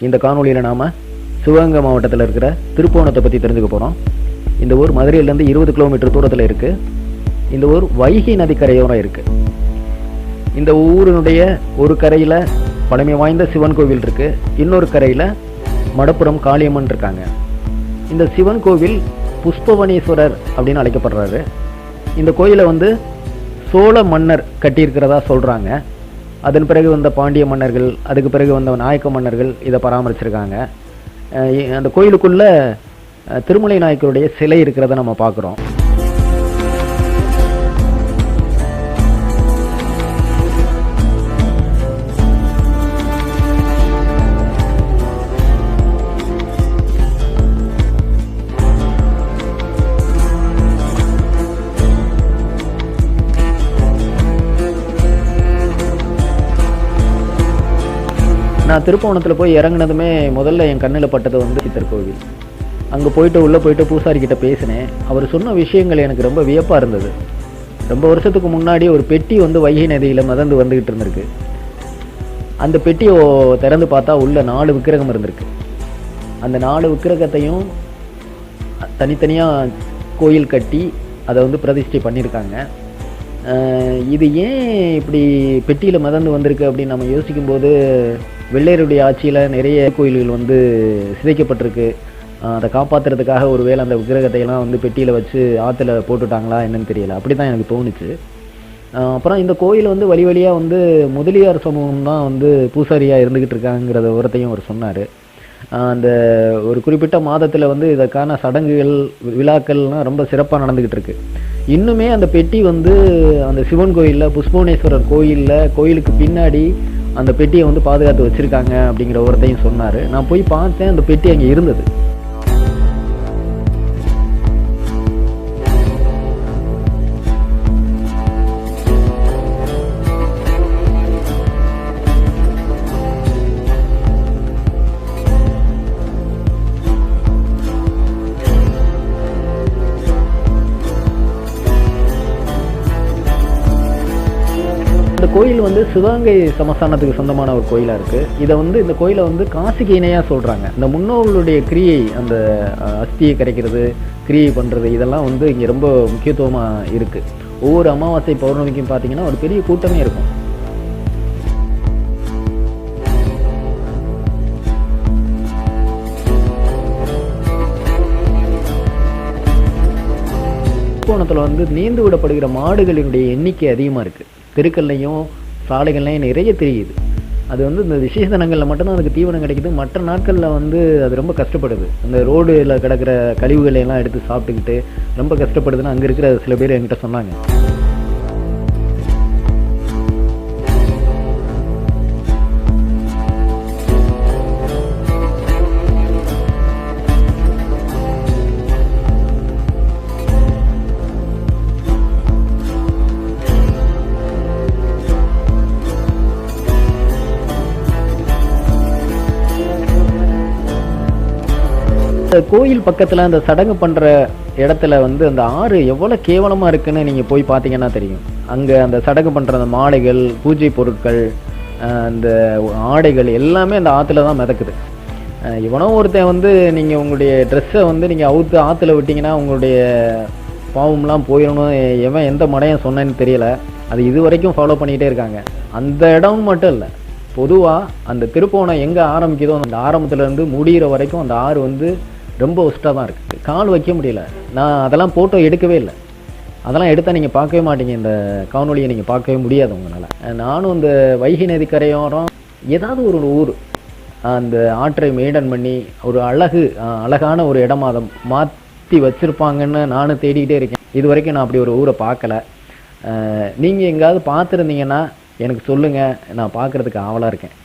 இந்த காணொலியில் நாம் சிவகங்கை மாவட்டத்தில் இருக்கிற திருப்புவனத்தை பற்றி தெரிஞ்சுக்க போகிறோம். இந்த ஊர் மதுரையிலேருந்து 20 கிலோமீட்டர் தூரத்தில் இருக்குது. இந்த ஊர் வைகை நதிக்கரையோரம் இருக்குது. இந்த ஊரினுடைய ஒரு கரையில் பழமை வாய்ந்த சிவன் கோவில் இருக்குது, இன்னொரு கரையில் மடப்புறம் காளியம்மன் இருக்காங்க. இந்த சிவன் கோவில் புஷ்பவனீஸ்வரர் அப்படின்னு அழைக்கப்படுறாரு. இந்த கோயிலை சோழ மன்னர் கட்டியிருக்கிறதா சொல்கிறாங்க. அதன் பிறகு வந்த பாண்டிய மன்னர்கள், அதுக்கு பிறகு வந்த நாயக்க மன்னர்கள் இதை பராமரிச்சிருக்காங்க. அந்த கோயிலுக்குள்ள திருமலை நாயக்கருடைய சிலை இருக்கிறத நம்ம பார்க்குறோம். நான் திருப்புவனத்தில் போய் இறங்கினதுமே முதல்ல என் கண்ணில் பட்டது சித்தர் கோவில். அங்கே உள்ளே போயிட்டு பூசாரிக்கிட்ட பேசினேன். அவர் சொன்ன விஷயங்கள் எனக்கு ரொம்ப வியப்பாக இருந்தது. ரொம்ப வருஷத்துக்கு முன்னாடி ஒரு பெட்டி வைகை நதியில் மிதந்து வந்துக்கிட்டு இருந்திருக்கு. அந்த பெட்டியை திறந்து பார்த்தா உள்ள 4 விக்கிரகம் இருந்திருக்கு. அந்த 4 விக்கிரகத்தையும் தனித்தனியாக கோயில் கட்டி அதை பிரதிஷ்டை பண்ணியிருக்காங்க. இது ஏன் இப்படி பெட்டியில் மிதந்து வந்திருக்கு அப்படின்னு நம்ம யோசிக்கும்போது, வெள்ளையருடைய ஆட்சியில் நிறைய கோயில்கள் சிதைக்கப்பட்டிருக்கு. அதை காப்பாற்றுறதுக்காக ஒருவேளை அந்த விக்கிரகத்தையெல்லாம் பெட்டியில் வச்சு ஆற்றுல போட்டுட்டாங்களா என்னன்னு தெரியல. அப்படி தான் எனக்கு தோணுச்சு. அப்புறம் இந்த கோயில் வழி வழியாக முதலியார் சமூகம் தான் பூசாரியாக இருந்துக்கிட்டு இருக்காங்கிறத விவரத்தையும் அவர் சொன்னார். அந்த ஒரு குறிப்பிட்ட மாதத்தில் இதற்கான சடங்குகள் விழாக்கள்லாம் ரொம்ப சிறப்பாக நடந்துக்கிட்டு இருக்கு. இன்னுமே அந்த பெட்டி அந்த சிவன் கோயிலில், புஷ்பவனேஸ்வரர் கோயிலுக்கு பின்னாடி அந்த பெட்டியை பாதுகாத்து வச்சுருக்காங்க அப்படிங்கிற ஒருத்தையும் சொன்னார். நான் போய் பார்த்தேன், அந்த பெட்டி அங்கே இருந்தது. இந்த கோயில் சிவகங்கை சமஸ்தானத்துக்கு சொந்தமான ஒரு கோயிலாக இருக்குது. இதை இந்த கோயிலை காசிக்கு இணையாக சொல்கிறாங்க. இந்த முன்னோர்களுடைய கிரியை, அந்த அஸ்தியை கரைக்கிறது, கிரியை பண்ணுறது, இதெல்லாம் இங்கே ரொம்ப முக்கியத்துவமாக இருக்குது. ஒவ்வொரு அமாவாசை பௌர்ணமிக்கும் பார்த்தீங்கன்னா ஒரு பெரிய கூட்டமே இருக்கும். திருப்புவனத்தில் நீந்து விடப்படுகிற மாடுகளினுடைய எண்ணிக்கை அதிகமாக இருக்குது. தெருக்கள்லையும் சாலைகள்லையும் நிறைய தெரியுது. அது இந்த விசேஷ தினங்களில் மட்டும்தான் அதுக்கு தீவனம் கிடைக்குது. மற்ற நாட்களில் அது ரொம்ப கஷ்டப்படுது. அந்த ரோடில் கிடக்கிற கழிவுகளை எல்லாம் எடுத்து சாப்பிட்டுக்கிட்டு ரொம்ப கஷ்டப்படுதுன்னு அங்கே இருக்கிற சில பேர் என்கிட்ட சொன்னாங்க. கோயில் பக்கத்தில் அந்த சடங்கு பண்ணுற இடத்துல அந்த ஆறு எவ்வளோ கேவலமாக இருக்குன்னு நீங்கள் போய் பார்த்தீங்கன்னா தெரியும். அங்கே அந்த சடங்கு பண்ணுற அந்த மாலைகள், பூஜை பொருட்கள், அந்த ஆடைகள் எல்லாமே அந்த ஆற்றுல தான் மிதக்குது. இவனோ ஒருத்தன் நீங்கள் உங்களுடைய ட்ரெஸ்ஸை நீங்கள் அவுத்து ஆற்றுல விட்டிங்கன்னா உங்களுடைய பாவம்லாம் போயிடணும், எவன் எந்த மடையும் சொன்னேன்னு தெரியல. அது இது வரைக்கும் ஃபாலோ பண்ணிக்கிட்டே இருக்காங்க. அந்த இடம் மட்டும் இல்லை, பொதுவாக அந்த திருப்புவனம் எங்கே ஆரம்பிக்குதோ அந்த ஆரம்பத்துலேருந்து முடிகிற வரைக்கும் அந்த ஆறு ரொம்ப ஒஸ்ட்டாக தான் இருக்குது. கால் வைக்க முடியல. நான் அதெல்லாம் ஃபோட்டோ எடுக்கவே இல்லை. அதெல்லாம் எடுத்தால் நீங்கள் பார்க்கவே மாட்டீங்க. இந்த காணொலியை நீங்கள் பார்க்கவே முடியாது உங்களால். நானும் இந்த வைகை நதி கரையோரம் ஏதாவது ஒரு ஊர் அந்த ஆற்றை மெயின்டைன் பண்ணி ஒரு அழகான ஒரு இடமா அதை மாற்றி வச்சுருப்பாங்கன்னு நானும் தேடிக்கிட்டே இருக்கேன். இது வரைக்கும் நான் அப்படி ஒரு ஊரை பார்க்கல. நீங்கள் எங்கேயாவது பார்த்துருந்தீங்கன்னா எனக்கு சொல்லுங்கள், நான் பார்க்குறதுக்கு ஆவலாக இருக்கேன்.